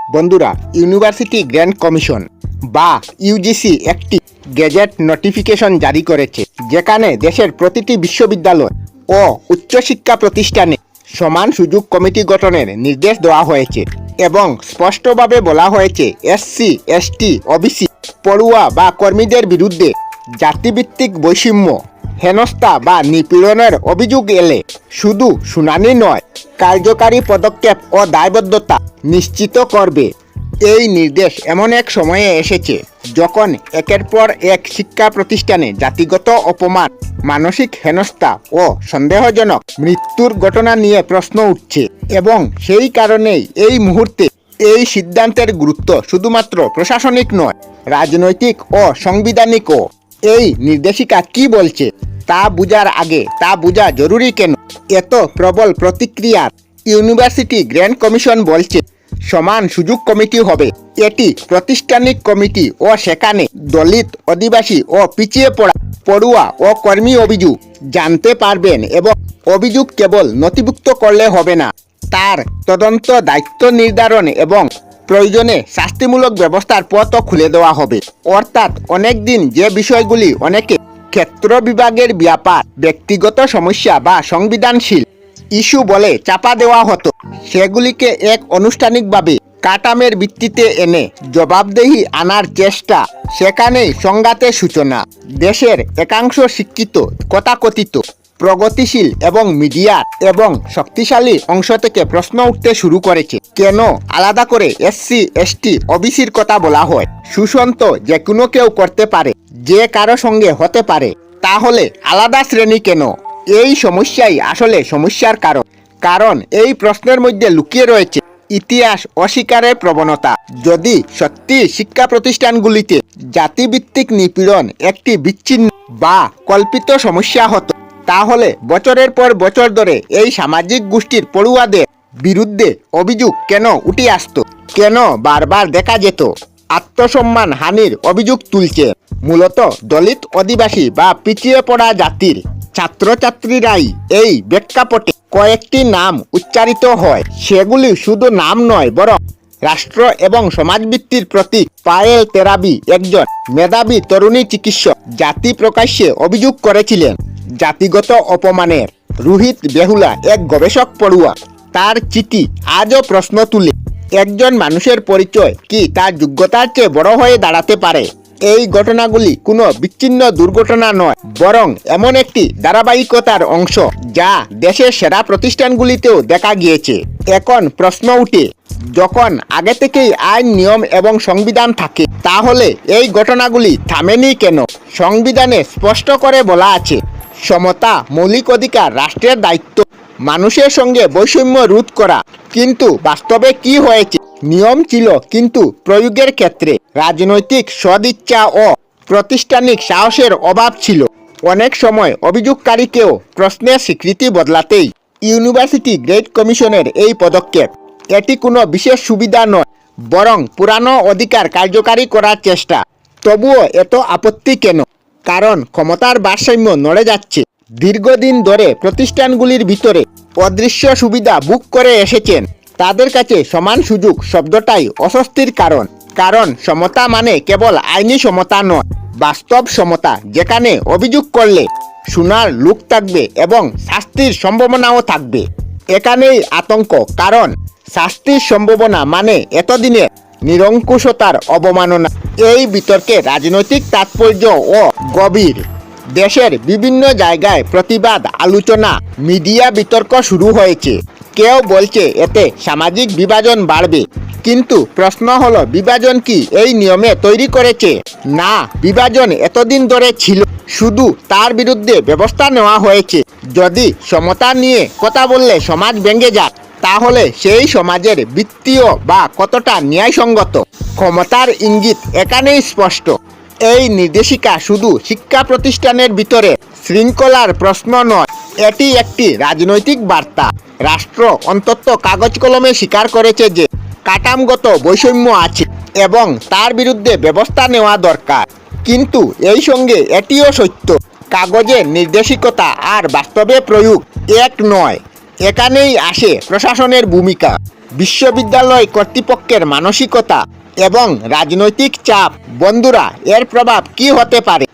বন্ধুরা, university grand commission বা UGC একটি গেজেট নোটিফিকেশন জারি করেছে, যেখানে দেশের প্রতিটি বিশ্ববিদ্যালয় ও উচ্চশিক্ষা প্রতিষ্ঠানে সমান সুযোগ কমিটি গঠনের নির্দেশ দেওয়া হয়েছে এবং স্পষ্টভাবে বলা হয়েছে এসসি, এসটি, ওবিসি, পড়ুয়া বা কর্মীদের বিরুদ্ধে জাতিভিত্তিক বৈষম্য, হেনস্থা বা নিপীড়নের অভিযোগ এলে শুধু শুনানি নয়, কার্যকারী পদক্ষেপ ও দায়বদ্ধতা নিশ্চিত করবে। এই নির্দেশ এমন এক সময়ে এসেছে যখন একের পর এক শিক্ষা প্রতিষ্ঠানে জাতিগত অপমান, মানসিক হেনস্থা ও সন্দেহজনক মৃত্যুর ঘটনা নিয়ে প্রশ্ন উঠছে এবং সেই কারণেই এই মুহূর্তে এই সিদ্ধান্তের গুরুত্ব শুধুমাত্র প্রশাসনিক নয়, রাজনৈতিক ও সাংবিধানিকও। এই নির্দেশিকা কি বলছে তা বোঝার আগে তা বোঝা জরুরি কেন এত প্রবল প্রতিক্রিয়ার। ইউনিভার্সিটি গ্র্যান্ড কমিশন বলছে সমান সুযোগ কমিটি হবে এটি প্রাতিষ্ঠানিক কমিটি ও সেখানে দলিত, আদিবাসী ও পিছিয়ে পড়া, পড়ুয়া ও কর্মী অভিযোগ জানতে পারবেন এবং অভিযোগ কেবল নথিভুক্ত করলে হবে না, তার তদন্ত, দায়িত্ব নির্ধারণ এবং প্রয়োজনে শাস্তিমূলক ব্যবস্থার পথও খুলে দেওয়া হবে। অর্থাৎ অনেকদিন যে বিষয়গুলি অনেকে ক্ষেত্র বিভাগের ব্যাপার, ব্যক্তিগত সমস্যা বা সংবিধানশীল ইস্যু বলে চাপা দেওয়া হতো, সেগুলিকে এক আনুষ্ঠানিকভাবে কাটামের ভিত্তিতে এনে জবাবদেহি আনার চেষ্টা, সেখানেই সংঘাতের সূচনা। দেশের একাংশ শিক্ষিত, তথাকথিত প্রগতিশীল এবং মিডিয়ার এবং শক্তিশালী অংশ থেকে প্রশ্ন উঠতে শুরু করেছে, কেন আলাদা করে এসসি, এসটি, ওবিসির কথা বলা হয়? সুশান্ত যে কোনো কেউ করতে পারে, যে কারো সঙ্গে হতে পারে, তাহলে আলাদা শ্রেণী কেন? এই সমস্যাই আসলে সমস্যার কারণ এই প্রশ্নের মধ্যে লুকিয়ে রয়েছে ইতিহাস অস্বীকারের প্রবণতা। যদি সত্যি শিক্ষা প্রতিষ্ঠানগুলিতে জাতিভিত্তিক নিপীড়ন একটি বিচ্ছিন্ন বা কল্পিত সমস্যা হতো, তাহলে বছরের পর বছর ধরে এই সামাজিক গোষ্ঠীর পড়ুয়াদের বিরুদ্ধে অভিযোগ কেন উঠে আসতো? কেন বারবার দেখা যেত আত্মসম্মান হানির অভিযোগ তুলছে মূলত দলিত, আদিবাসী বা পিছিয়ে পড়া জাতির ছাত্রছাত্রীরাই? এই প্রেক্ষাপটে কয়েকটি নাম উচ্চারিত হয়, সেগুলি শুধু নাম নয় বরং রাষ্ট্র এবং সমাজভিত্তির প্রতীক। পায়েল তেরাবি একজন মেধাবী তরুণী চিকিৎসক, জাতি প্রকাশ্যে অভিযোগ করেছিলেন জাতিগত অপমানের। রোহিত বেহুলা এক গবেষক পড়ুয়া, তার চিঠি আজও প্রশ্ন তুলে, একজন মানুষের পরিচয় কি তার যোগ্যতার চেয়ে বড় হয়ে দাঁড়াতে পারে? এই ঘটনাগুলি কোনো বিচ্ছিন্ন দুর্ঘটনা নয়, বরং এমন একটি ধারাবাহিকতার অংশ যা দেশের সেরা প্রতিষ্ঠানগুলিতেও দেখা গিয়েছে। এখন প্রশ্ন উঠে, যখন আগে থেকেই আইন, নিয়ম এবং সংবিধান থাকে, তাহলে এই ঘটনাগুলি থামেনি কেন? সংবিধানে স্পষ্ট করে বলা আছে, সমতা, মৌলিক অধিকার, রাষ্ট্রের দায়িত্ব মানুষের সঙ্গে বৈষম্য রোধ করা। কিন্তু বাস্তবে কি হয়েছে? নিয়ম ছিল, কিন্তু প্রয়োগের ক্ষেত্রে রাজনৈতিক সদিচ্ছা ও প্রাতিষ্ঠানিক সাহসের অভাব ছিল। অনেক সময় অভিযোগকারীকেও প্রশ্নের স্বীকৃতি বদলাতেই ইউনিভার্সিটি গ্র্যান্ড কমিশনের এই পদক্ষেপ। এটি কোনো বিশেষ সুবিধা নয়, বরং পুরানো অধিকার কার্যকারী করার চেষ্টা। তবুও এত আপত্তি কেন? কারণ ক্ষমতার ভারসাম্য নড়ে যাচ্ছে। দীর্ঘদিন ধরে প্রতিষ্ঠানগুলির ভিতরে অদৃশ্য সুবিধা বুক করে এসেছেন, তাদের কাছে সমান সুযোগ শব্দটাই অস্বস্তির কারণ সমতা মানে কেবল আইনি সমতা নয়, বাস্তব সমতা, যেখানে অভিযোগ করলে শোনার লোক থাকবে এবং শাস্তির সম্ভাবনাও থাকবে। এখানেই আতঙ্ক, কারণ শাস্তির সম্ভাবনা মানে এতদিনের নিরঙ্কুশতার অবমাননা। এই বিতর্কে রাজনৈতিক তাৎপর্য ও গভীর। দেশের বিভিন্ন জায়গায় প্রতিবাদ, আলোচনা, মিডিয়া বিতর্ক শুরু হয়েছে। কেউ বলছে এতে সামাজিক বিভাজন বাড়বে, কিন্তু প্রশ্ন হলো, বিভাজন কি এই নিয়মে তৈরি করেছে? না, বিভাজন এতদিন ধরে ছিল, শুধু তার বিরুদ্ধে ব্যবস্থা নেওয়া হয়েছে। যদি সমতা নিয়ে কথা বললে সমাজ ভেঙে যায়, তাহলে সেই সমাজের ভিত্তিও বা কতটা ন্যায়সঙ্গত? ক্ষমতার ইঙ্গিত এখানেই স্পষ্ট। এই নির্দেশিকা শুধু শিক্ষা প্রতিষ্ঠানের ভিতরে শৃঙ্খলার প্রশ্ন নয়, এটি একটি রাজনৈতিক বার্তা। রাষ্ট্র অন্তত কাগজ কলমে স্বীকার করেছে যে কাঠামোগত বৈষম্য আছে এবং তার বিরুদ্ধে ব্যবস্থা নেওয়া দরকার। কিন্তু এই সঙ্গে এটিও সত্য, কাগজের নির্দেশিকতা আর বাস্তবে প্রয়োগ এক নয়। এখানেই আসে প্রশাসনের ভূমিকা। বিশ্ববিদ্যালয় কর্তৃপক্ষের মানসিকতা এবং রাজনৈতিক চাপ। বন্ধুরা, এর প্রভাব কি হতে পারে?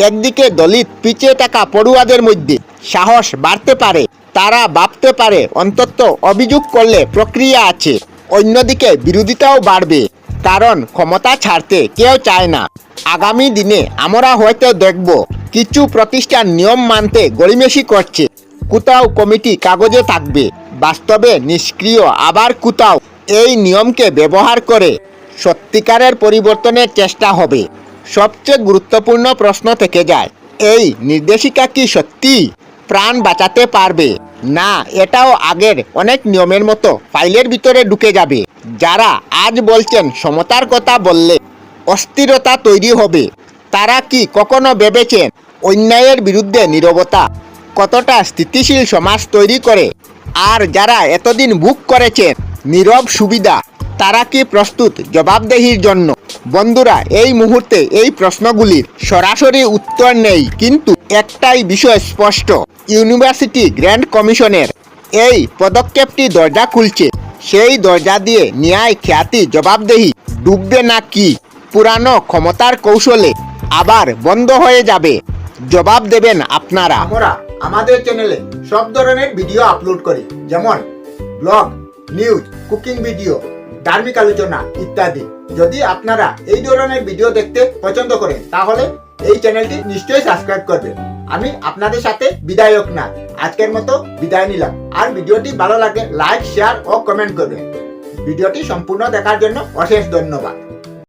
একদিকে দলিত পিছিয়ে থাকা পড়ুয়াদের মধ্যে সাহস বাড়তে পারে, তারা ভাবতে পারে অন্তত অভিযোগ করলে প্রক্রিয়া আছে। অন্যদিকে বিরোধিতাও বাড়বে, কারণ ক্ষমতা ছাড়তে কেউ চায় না। আগামী দিনে আমরা হয়তো দেখব কিছু প্রতিষ্ঠান নিয়ম মানতে গড়িমেশি করছে, কোথাও কমিটি কাগজে থাকবে, বাস্তবে নিষ্ক্রিয়, আবার কোথাও এই নিয়মকে ব্যবহার করে সত্যিকারের পরিবর্তনের চেষ্টা হবে। সবচেয়ে গুরুত্বপূর্ণ প্রশ্ন থেকে যায়, এই নির্দেশিকা কি সত্যি প্রাণ বাঁচাতে পারবে? না, এটাও আগের অনেক নিয়মের মতো ফাইলের ভিতরে ঢুকে যাবে। যারা আজ বলছেন সমতার কথা বললে অস্থিরতা তৈরি হবে, তারা কি কখনো ভেবেছেন অন্যায়ের বিরুদ্ধে নীরবতা কতটা স্থিতিশীল সমাজ তৈরি করে? আর যারা এতদিন ভোগ করেছেন নীরব সুবিধা, তারা কি প্রস্তুত জবাবদেহির জন্য? বন্ধুরা, এই মুহূর্তে এই প্রশ্নগুলির সরাসরি উত্তর নেই, কিন্তু একটাই বিষয় স্পষ্ট, ইউনিভার্সিটি গ্র্যান্ড কমিশনের এই পদক্ষেপটি দরজা খুলছে। সেই দরজা দিয়ে ন্যায়, খ্যাতি, জবাবদেহি ডুববে না কি পুরানো ক্ষমতার কৌশলে আবার বন্ধ হয়ে যাবে? জবাব দেবেন আপনারা। আমরা আমাদের চ্যানেলে সব ধরনের ভিডিও আপলোড করি, যেমন ব্লগ, নিউজ, কুকিং ভিডিও, ধার্মিক আলোচনা ইত্যাদি। যদি আপনারা এই ধরনের ভিডিও দেখতে পছন্দ করেন, তাহলে এই চ্যানেলটি নিশ্চয়ই সাবস্ক্রাইব করবেন। আমি আপনাদের সাথে বিদায়ক না, আজকের মতো বিদায় নিলাম। আর ভিডিওটি ভালো লাগে লাইক, শেয়ার ও কমেন্ট করবেন। ভিডিওটি সম্পূর্ণ দেখার জন্য অশেষ ধন্যবাদ।